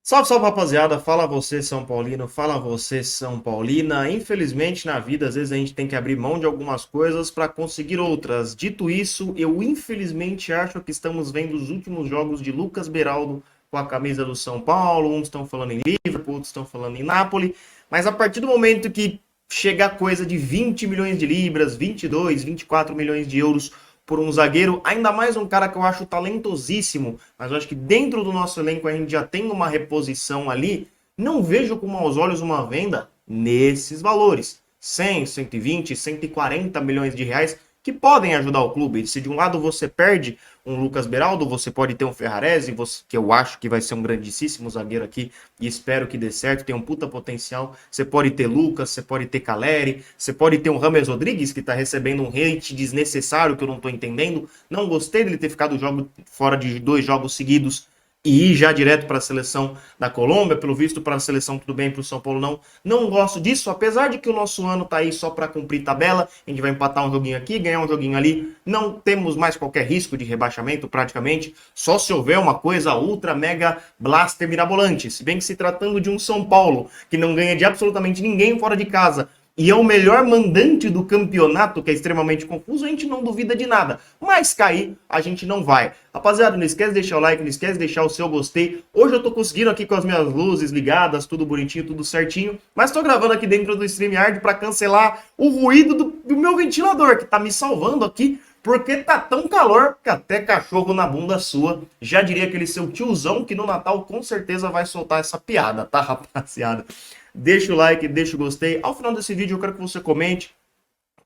Salve, salve, rapaziada. Fala você, São Paulino. Fala você, São Paulina. Infelizmente, na vida, às vezes a gente tem que abrir mão de algumas coisas para conseguir outras. Dito isso, eu infelizmente acho que estamos vendo os últimos jogos de Lucas Beraldo com a camisa do São Paulo. Uns estão falando em Liverpool, outros estão falando em Nápoles. Mas a partir do momento que chega a coisa de 20 milhões de libras, 22, 24 milhões de euros por um zagueiro, ainda mais um cara que eu acho talentosíssimo, mas eu acho que dentro do nosso elenco a gente já tem uma reposição ali, não vejo com maus olhos uma venda nesses valores. 100, 120, 140 milhões de reais que podem ajudar o clube. Se de um lado você perde um Lucas Beraldo, você pode ter um Ferrarese, que eu acho que vai ser um grandíssimo zagueiro aqui e espero que dê certo, tem um puta potencial. Você pode ter Lucas, você pode ter Caleri, você pode ter um Rames Rodrigues que tá recebendo um hate desnecessário que eu não tô entendendo. Não gostei dele ter ficado fora de 2 jogos seguidos e ir já direto para a seleção da Colômbia, pelo visto para a seleção tudo bem, para o São Paulo não. Não gosto disso, apesar de que o nosso ano tá aí só para cumprir tabela, a gente vai empatar um joguinho aqui, ganhar um joguinho ali, não temos mais qualquer risco de rebaixamento praticamente, só se houver uma coisa ultra mega blaster mirabolante, se bem que se tratando de um São Paulo que não ganha de absolutamente ninguém fora de casa, e é o melhor mandante do campeonato, que é extremamente confuso, a gente não duvida de nada. Mas cair, a gente não vai. Rapaziada, não esquece de deixar o like, não esquece de deixar o seu gostei. Hoje eu tô conseguindo aqui com as minhas luzes ligadas, tudo bonitinho, tudo certinho. Mas tô gravando aqui dentro do StreamYard para cancelar o ruído do meu ventilador, que tá me salvando aqui, porque tá tão calor que até cachorro na bunda sua. Já diria aquele seu tiozão que no Natal com certeza vai soltar essa piada, tá, rapaziada? Deixa o like, deixa o gostei. Ao final desse vídeo eu quero que você comente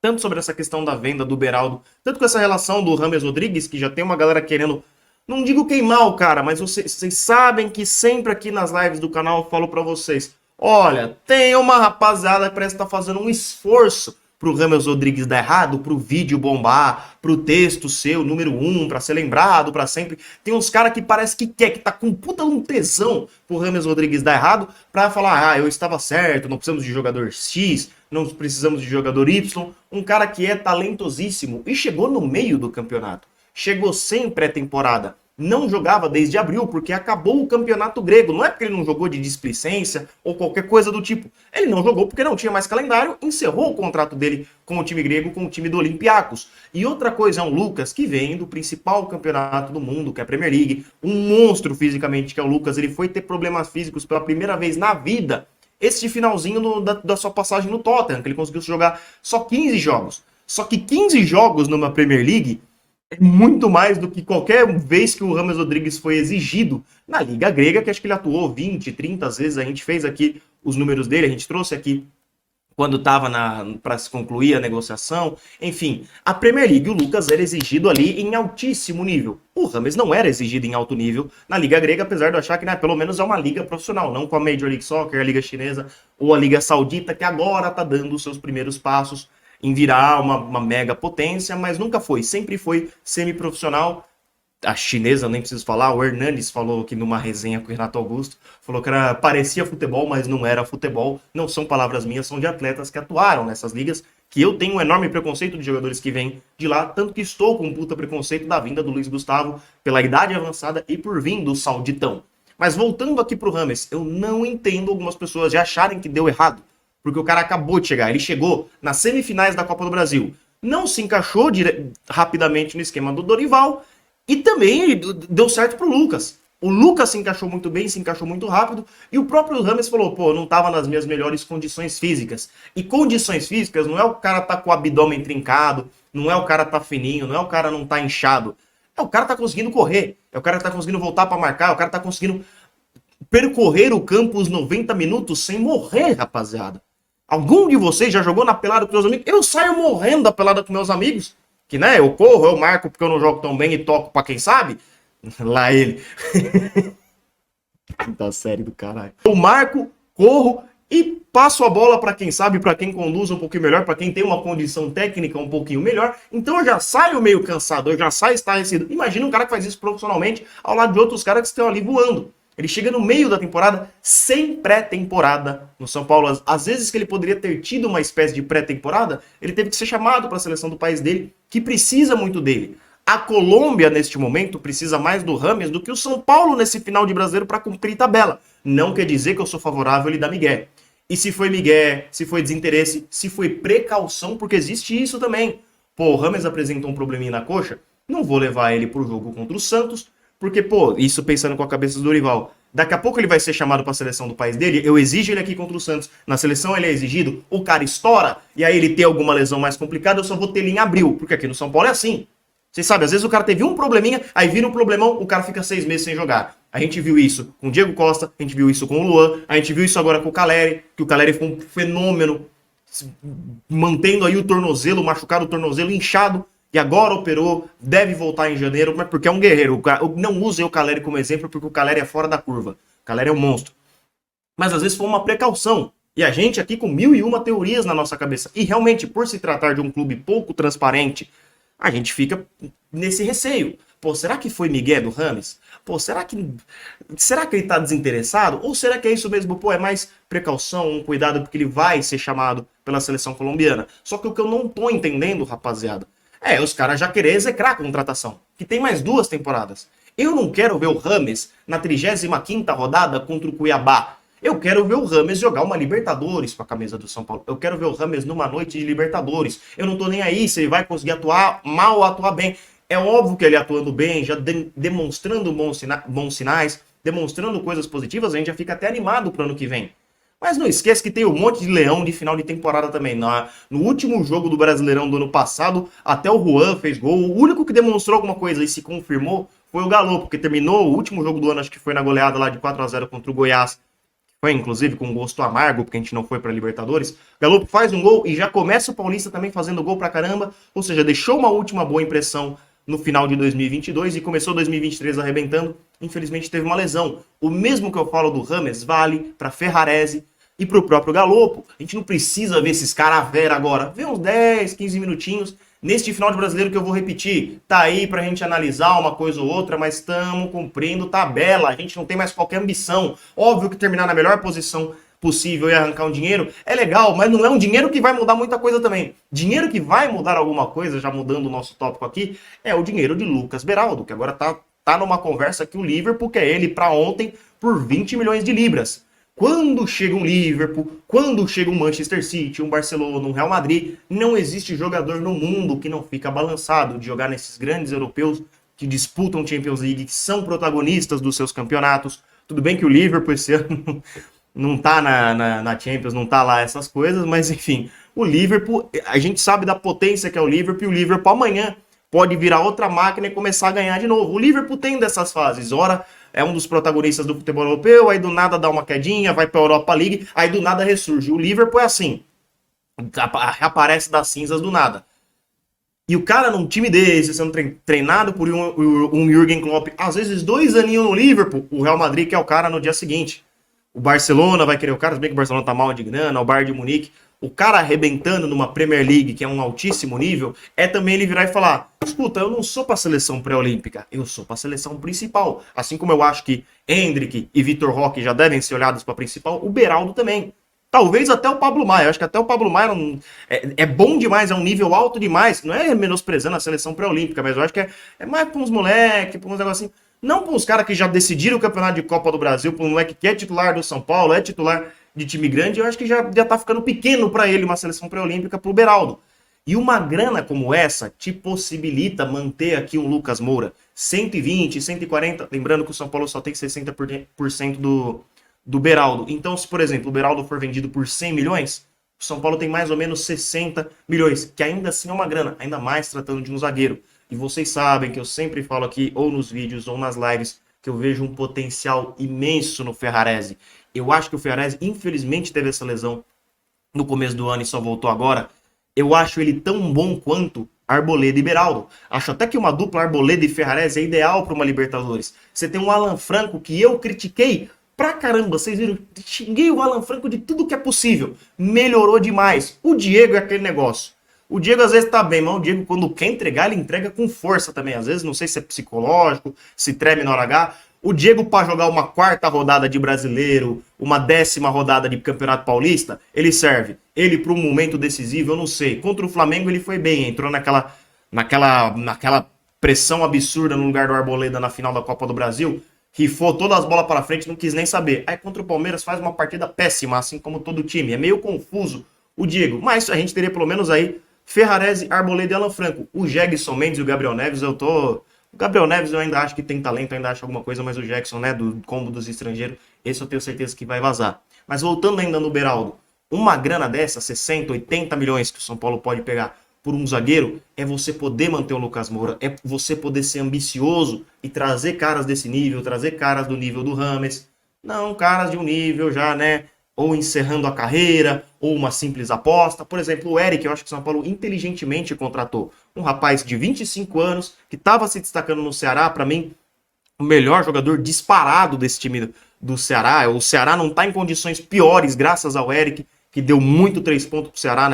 tanto sobre essa questão da venda do Beraldo, tanto com essa relação do Rames Rodrigues, que já tem uma galera querendo, não digo queimar o cara, mas vocês sabem que sempre aqui nas lives do canal eu falo pra vocês, olha, tem uma rapaziada que parece estar fazendo um esforço pro Rames Rodrigues dar errado, pro vídeo bombar, pro texto ser o número 1, pra ser lembrado pra sempre. Tem uns caras que parece que quer, que tá com puta um tesão pro Rames Rodrigues dar errado, pra falar, eu estava certo, não precisamos de jogador X, não precisamos de jogador Y. Um cara que é talentosíssimo e chegou no meio do campeonato. Chegou sem pré-temporada. Não jogava desde abril porque acabou o campeonato grego. Não é porque ele não jogou de displicência ou qualquer coisa do tipo. Ele não jogou porque não tinha mais calendário, encerrou o contrato dele com o time grego, com o time do Olympiacos. E outra coisa é um Lucas que vem do principal campeonato do mundo, que é a Premier League. Um monstro fisicamente que é o Lucas. Ele foi ter problemas físicos pela primeira vez na vida. Esse finalzinho da sua passagem no Tottenham, que ele conseguiu jogar só 15 jogos. Só que 15 jogos numa Premier League é muito mais do que qualquer vez que o Rames Rodrigues foi exigido na Liga Grega, que acho que ele atuou 20, 30 vezes. A gente fez aqui os números dele, a gente trouxe aqui quando estava para se concluir a negociação. Enfim, a Premier League, o Lucas era exigido ali em altíssimo nível. O Rames não era exigido em alto nível na Liga Grega, apesar de eu achar que pelo menos é uma liga profissional, não com a Major League Soccer, a Liga Chinesa ou a Liga Saudita, que agora está dando os seus primeiros passos em virar uma mega potência, mas nunca foi, sempre foi semi-profissional. A chinesa, nem preciso falar, o Hernandes falou aqui numa resenha com o Renato Augusto, falou que parecia futebol, mas não era futebol. Não são palavras minhas, são de atletas que atuaram nessas ligas, que eu tenho um enorme preconceito de jogadores que vêm de lá, tanto que estou com um puta preconceito da vinda do Luiz Gustavo, pela idade avançada e por vir do Sauditão. Mas voltando aqui pro Rames, eu não entendo algumas pessoas já acharem que deu errado, porque o cara acabou de chegar, ele chegou nas semifinais da Copa do Brasil, não se encaixou rapidamente no esquema do Dorival, e também deu certo pro Lucas. O Lucas se encaixou muito bem, se encaixou muito rápido, e o próprio Rames falou, não tava nas minhas melhores condições físicas. E condições físicas não é o cara tá com o abdômen trincado, não é o cara tá fininho, não é o cara não tá inchado. É o cara tá conseguindo correr, é o cara tá conseguindo voltar para marcar, é o cara tá conseguindo percorrer o campo os 90 minutos sem morrer, rapaziada. Algum de vocês já jogou na pelada com meus amigos? Eu saio morrendo da pelada com meus amigos. Que, eu corro, eu marco porque eu não jogo tão bem e toco pra quem sabe. Lá ele. Quinta série do caralho. Eu marco, corro e passo a bola pra quem sabe, pra quem conduz um pouquinho melhor, pra quem tem uma condição técnica um pouquinho melhor. Então eu já saio meio cansado, eu já saio estarrecido. Imagina um cara que faz isso profissionalmente ao lado de outros caras que estão ali voando. Ele chega no meio da temporada sem pré-temporada no São Paulo. Às vezes que ele poderia ter tido uma espécie de pré-temporada, ele teve que ser chamado para a seleção do país dele, que precisa muito dele. A Colômbia, neste momento, precisa mais do Rames do que o São Paulo nesse final de brasileiro para cumprir tabela. Não quer dizer que eu sou favorável a ele dar migué. E se foi migué, se foi desinteresse, se foi precaução, porque existe isso também. Pô, o Rames apresentou um probleminha na coxa, não vou levar ele pro jogo contra o Santos, porque, pô, isso pensando com a cabeça do Dorival. Daqui a pouco ele vai ser chamado para a seleção do país dele, eu exijo ele aqui contra o Santos. Na seleção ele é exigido, o cara estoura, e aí ele tem alguma lesão mais complicada, eu só vou ter ele em abril, porque aqui no São Paulo é assim. Vocês sabem, às vezes o cara teve um probleminha, aí vira um problemão, o cara fica 6 meses sem jogar. A gente viu isso com o Diego Costa, a gente viu isso com o Luan, a gente viu isso agora com o Caleri, que o Caleri foi um fenômeno, mantendo aí o tornozelo, machucado o tornozelo, inchado, e agora operou, deve voltar em janeiro, mas porque é um guerreiro. Não usem o Caleri como exemplo, porque o Caleri é fora da curva. O Caleri é um monstro. Mas às vezes foi uma precaução. E a gente aqui com 1001 teorias na nossa cabeça. E realmente, por se tratar de um clube pouco transparente, a gente fica nesse receio. Pô, será que foi migué do Rames? Pô, será que ele tá desinteressado? Ou será que é isso mesmo? Pô, é mais precaução, um cuidado, porque ele vai ser chamado pela seleção colombiana. Só que o que eu não tô entendendo, rapaziada, os caras já querem execrar a contratação, que tem mais 2 temporadas. Eu não quero ver o Rames na 35ª rodada contra o Cuiabá. Eu quero ver o Rames jogar uma Libertadores com a camisa do São Paulo. Eu quero ver o Rames numa noite de Libertadores. Eu não tô nem aí se ele vai conseguir atuar mal ou atuar bem. É óbvio que ele atuando bem, já demonstrando bons sinais, demonstrando coisas positivas, a gente já fica até animado pro ano que vem. Mas não esquece que tem um monte de leão de final de temporada também. No último jogo do Brasileirão do ano passado, até o Juan fez gol. O único que demonstrou alguma coisa e se confirmou foi o Galo, porque terminou o último jogo do ano, acho que foi na goleada lá de 4-0 contra o Goiás. Foi, inclusive, com um gosto amargo, porque a gente não foi para Libertadores. O Galo faz um gol e já começa o Paulista também fazendo gol pra caramba. Ou seja, deixou uma última boa impressão no final de 2022 e começou 2023 arrebentando. Infelizmente teve uma lesão. O mesmo que eu falo do Rames vale para Ferrarese e pro próprio Galopo. A gente não precisa ver esses caras a vera agora. Vê uns 10, 15 minutinhos. Neste final de brasileiro que eu vou repetir, tá aí pra gente analisar uma coisa ou outra, mas estamos cumprindo tabela. A gente não tem mais qualquer ambição. Óbvio que terminar na melhor posição possível e arrancar um dinheiro é legal, mas não é um dinheiro que vai mudar muita coisa também. Dinheiro que vai mudar alguma coisa, já mudando o nosso tópico aqui, é o dinheiro de Lucas Beraldo, que agora tá numa conversa que o Liverpool quer ele pra ontem por 20 milhões de libras. Quando chega um Liverpool, quando chega um Manchester City, um Barcelona, um Real Madrid, não existe jogador no mundo que não fica balançado de jogar nesses grandes europeus que disputam Champions League, que são protagonistas dos seus campeonatos. Tudo bem que o Liverpool esse ano não tá na Champions, não tá lá essas coisas, mas enfim, o Liverpool, a gente sabe da potência que é o Liverpool, e o Liverpool amanhã pode virar outra máquina e começar a ganhar de novo. O Liverpool tem dessas fases, ora é um dos protagonistas do futebol europeu, aí do nada dá uma quedinha, vai pra Europa League, aí do nada ressurge. O Liverpool é assim, aparece das cinzas do nada. E o cara num time desse, sendo treinado por um Jürgen Klopp, às vezes 2 aninhos no Liverpool, o Real Madrid quer o cara no dia seguinte. O Barcelona vai querer o cara, se bem que o Barcelona tá mal de grana, o Bayern de Munique. O cara arrebentando numa Premier League, que é um altíssimo nível, é também ele virar e falar: escuta, eu não sou pra seleção pré-olímpica, eu sou pra seleção principal. Assim como eu acho que Endrick e Vitor Roque já devem ser olhados pra principal, o Beraldo também. Talvez até o Pablo Maia. Eu acho que até o Pablo Maia é bom demais, é um nível alto demais. Não é menosprezando a seleção pré-olímpica, mas eu acho que é mais pra uns moleques, pra uns negocinhos. Não para os caras que já decidiram o campeonato de Copa do Brasil, para um moleque que é titular do São Paulo, é titular de time grande, eu acho que já tá ficando pequeno para ele uma seleção pré-olímpica pro Beraldo. E uma grana como essa te possibilita manter aqui um Lucas Moura 120, 140, lembrando que o São Paulo só tem 60% do Beraldo. Então, se, por exemplo, o Beraldo for vendido por 100 milhões, o São Paulo tem mais ou menos 60 milhões, que ainda assim é uma grana, ainda mais tratando de um zagueiro. E vocês sabem que eu sempre falo aqui, ou nos vídeos, ou nas lives, que eu vejo um potencial imenso no Ferrarese. Eu acho que o Ferrarese, infelizmente, teve essa lesão no começo do ano e só voltou agora. Eu acho ele tão bom quanto Arboleda e Beraldo. Acho até que uma dupla Arboleda e Ferrarese é ideal para uma Libertadores. Você tem um Alan Franco que eu critiquei pra caramba. Vocês viram? Xinguei o Alan Franco de tudo que é possível. Melhorou demais. O Diego é aquele negócio. O Diego às vezes tá bem, mas o Diego quando quer entregar, ele entrega com força também. Às vezes não sei se é psicológico, se treme na hora H. O Diego para jogar uma 4ª rodada de Brasileiro, uma 10ª rodada de Campeonato Paulista, ele serve. Ele para um momento decisivo, eu não sei. Contra o Flamengo ele foi bem, entrou naquela pressão absurda no lugar do Arboleda na final da Copa do Brasil, rifou todas as bolas para frente, não quis nem saber. Aí contra o Palmeiras faz uma partida péssima, assim como todo time. É meio confuso o Diego, mas a gente teria pelo menos aí Ferrarese, Arboleda e Alan Franco. O Jegson Mendes e o Gabriel Neves, O Gabriel Neves eu ainda acho que tem talento, eu ainda acho alguma coisa, mas o Jackson, né, do combo dos estrangeiros, esse eu tenho certeza que vai vazar. Mas voltando ainda no Beraldo, uma grana dessa, 60, 80 milhões que o São Paulo pode pegar por um zagueiro, é você poder manter o Lucas Moura, é você poder ser ambicioso e trazer caras desse nível, trazer caras do nível do Rames, não caras de um nível já, né, ou encerrando a carreira, ou uma simples aposta. Por exemplo, o Eric, eu acho que o São Paulo inteligentemente contratou um rapaz de 25 anos, que estava se destacando no Ceará, para mim, o melhor jogador disparado desse time do Ceará. O Ceará não está em condições piores, graças ao Eric, que deu muito 3 pontos pro Ceará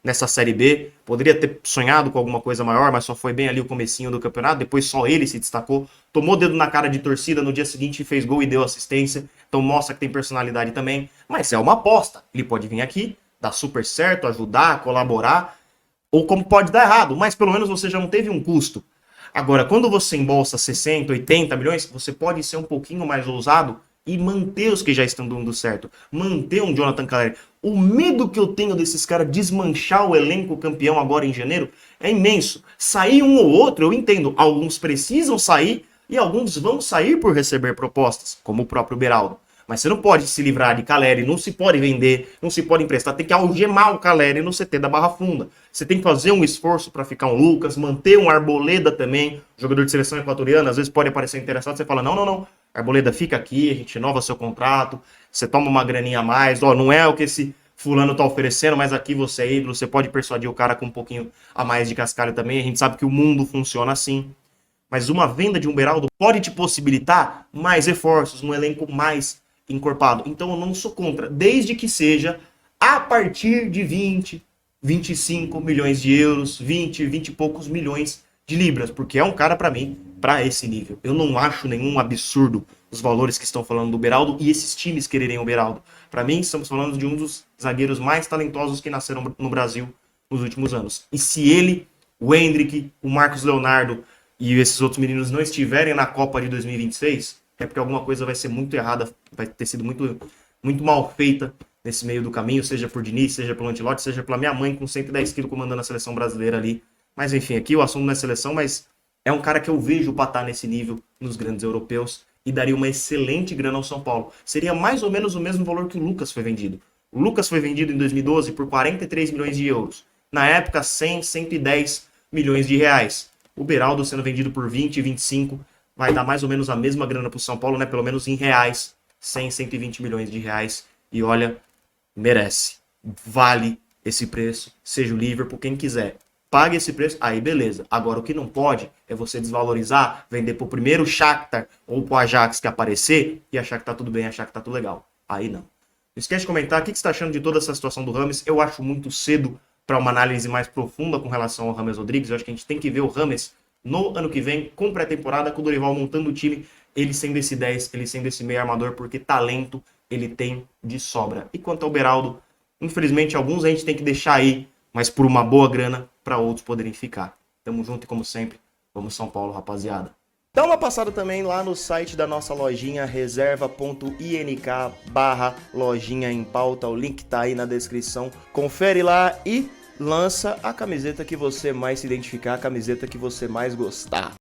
nessa Série B. Poderia ter sonhado com alguma coisa maior, mas só foi bem ali o comecinho do campeonato. Depois só ele se destacou. Tomou dedo na cara de torcida no dia seguinte, fez gol e deu assistência. Então mostra que tem personalidade também. Mas é uma aposta. Ele pode vir aqui, dar super certo, ajudar, colaborar. Ou como pode dar errado, mas pelo menos você já não teve um custo. Agora, quando você embolsa 60, 80 milhões, você pode ser um pouquinho mais ousado e manter os que já estão dando certo. Manter um Jonathan Calleri. O medo que eu tenho desses caras desmanchar o elenco campeão agora em janeiro é imenso. Sair um ou outro, eu entendo. Alguns precisam sair e alguns vão sair por receber propostas, como o próprio Beraldo. Mas você não pode se livrar de Calleri, não se pode vender, não se pode emprestar. Tem que algemar o Calleri no CT da Barra Funda. Você tem que fazer um esforço para ficar um Lucas, manter um Arboleda também, jogador de seleção equatoriana, às vezes pode aparecer interessado, você fala, não, Arboleda, fica aqui, a gente renova seu contrato, você toma uma graninha a mais, ó, não é o que esse fulano tá oferecendo, mas aqui você é ídolo, você pode persuadir o cara com um pouquinho a mais de cascalho também, a gente sabe que o mundo funciona assim. Mas uma venda de um Beraldo pode te possibilitar mais reforços, um elenco mais encorpado. Então eu não sou contra, desde que seja a partir de 20, 25 milhões de euros, 20 e poucos milhões de libras, porque é um cara para mim, para esse nível. Eu não acho nenhum absurdo os valores que estão falando do Beraldo e esses times quererem o Beraldo. Para mim, estamos falando de um dos zagueiros mais talentosos que nasceram no Brasil nos últimos anos. E se ele, o Hendrick, o Marcos Leonardo e esses outros meninos não estiverem na Copa de 2026, é porque alguma coisa vai ser muito errada, vai ter sido muito, muito mal feita nesse meio do caminho, seja por Diniz, seja pelo Ancelotti, seja pela minha mãe com 110 quilos comandando a seleção brasileira ali. Mas enfim, aqui o assunto não é seleção, mas é um cara que eu vejo para estar nesse nível nos grandes europeus e daria uma excelente grana ao São Paulo. Seria mais ou menos o mesmo valor que o Lucas foi vendido. O Lucas foi vendido em 2012 por 43 milhões de euros. Na época, 100, 110 milhões de reais. O Beraldo sendo vendido por 20, 25, vai dar mais ou menos a mesma grana para o São Paulo, né? Pelo menos em reais, 100, 120 milhões de reais. E olha, merece. Vale esse preço, seja o Liverpool, quem quiser. Pague esse preço, aí beleza. Agora o que não pode é você desvalorizar, vender pro primeiro Shakhtar ou pro Ajax que aparecer e achar que tá tudo bem, achar que tá tudo legal. Aí não. Não esquece de comentar o que você está achando de toda essa situação do Rames. Eu acho muito cedo para uma análise mais profunda com relação ao Rames Rodrigues. Eu acho que a gente tem que ver o Rames no ano que vem, com pré-temporada, com o Dorival montando o time, ele sendo esse 10, ele sendo esse meio armador, porque talento ele tem de sobra. E quanto ao Beraldo, infelizmente alguns a gente tem que deixar aí, mas por uma boa grana, para outros poderem ficar. Tamo junto e como sempre, vamos São Paulo, rapaziada. Dá uma passada também lá no site da nossa lojinha, reserva.ink/lojinha em pauta, o link tá aí na descrição. Confere lá e lança a camiseta que você mais se identificar, a camiseta que você mais gostar.